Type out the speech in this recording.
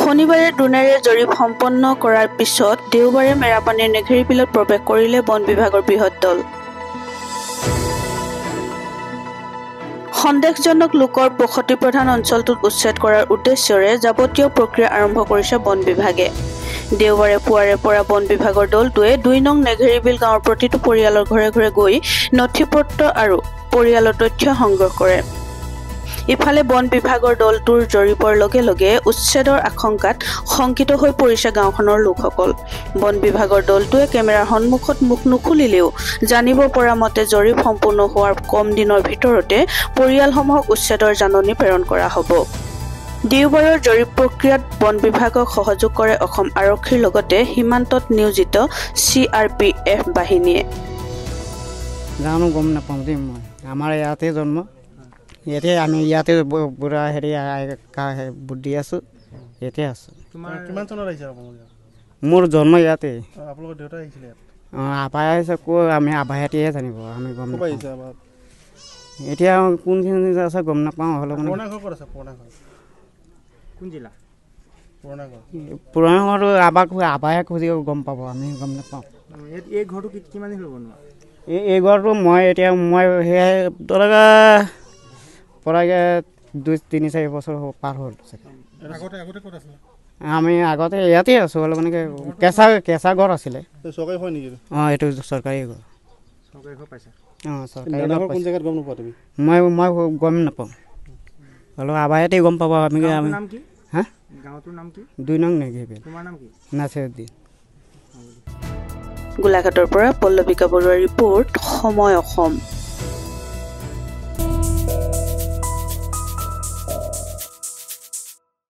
শনিবাৰে ড্ৰোনেৰে জৰীপ সম্পন্ন কৰাৰ পিছত দেওবাৰে মেৰাপানীৰ নেঘেৰি বিলত প্ৰৱেশ কৰিলে বন বিভাগৰ বৃহৎ দল। সন্দেহজনক লোকৰ বসতি প্ৰধান অঞ্চলটোত উচ্ছেদ কৰাৰ উদ্দেশ্যৰে যাৱতীয় প্ৰক্ৰিয়া আৰম্ভ কৰিছে বন বিভাগে। দেওবাৰে পুৱাৰে পৰা বন বিভাগৰ দলটোৱে ২ নং নেঘেৰিবিল গাঁৱৰ প্ৰতিটো পৰিয়ালৰ ঘৰে ঘৰে গৈ নথিপত্ৰ আৰু পৰিয়ালৰ তথ্য সংগ্ৰহ কৰে। ইফালে বন বিভাগৰ দলটোৰ জৰীপৰ লগে লগে উচ্ছেদৰ আশংকাত শংকিত হৈ পৰিছে গাঁওখনৰ লোকসকল। বন বিভাগৰ দলটোৱে কেমেৰাৰ সন্মুখত মুখ নুখুলিলেও জানিব পৰা মতে জৰীপ সম্পূৰ্ণ হোৱাৰ কম দিনৰ ভিতৰতে পৰিয়ালসমূহক উচ্ছেদৰ জাননী প্ৰেৰণ কৰা হ'ব। দেওবাৰৰ জৰীপ প্ৰক্ৰিয়াত বন বিভাগক সহযোগ কৰে অসম আৰক্ষীৰ লগতে সীমান্তত নিয়োজিত CRPF বাহিনীয়ে। জানো গম নাপাওঁ দেই মই, আমাৰ ইয়াতে জন্ম, ইয়াতে আমি ইয়াতে বুঢ়া বুদ্ধি আছোঁ, ইয়াতে আছোঁ। কিমান চনত আহিছে? মোৰ জন্ম ইয়াতে। আপোনালোকৰ দেউতা আহিছিলে? আবাই আহিছে কৈ আমি আবাহঁতেহে জানিব, আমি গম নাপাওঁ। এতিয়া কোনখিনি আছে গম নাপাওঁ। হ'লেও পুৰণা ঘৰ ক'ত আছে? পুৰণা ঘৰ কোন জিলা? পুৰণা ঘৰটো আবাহে খুজি গম পাব, আমি গম নাপাওঁ। এই ঘৰটো কিমান দিন হ'ল বনোৱা? এই ঘৰটো মই সেয়াই দৰকা পৰাগে 2-3-4 বছৰ পাৰ হ'ল। আমি আগতে ইয়াতে আছোঁ, অলপ মানে কেঁচা ঘৰ আছিলে। চৰকাৰী হয় নেকি? অঁ, এইটো চৰকাৰী ঘৰ। অঁ, চৰকাৰী কোন জেগাত গম নোপোৱা তুমি? মই গম নাপাওঁ, অলপ আবাহঁতে গম পাব। আমি হা 2 নং নেঘেৰিবিল। নাছিৰুদ্দিন। গোলাঘাটৰ পৰা পল্লৱিকা বৰুৱাৰ ৰিপৰ্ট, সময় অসম।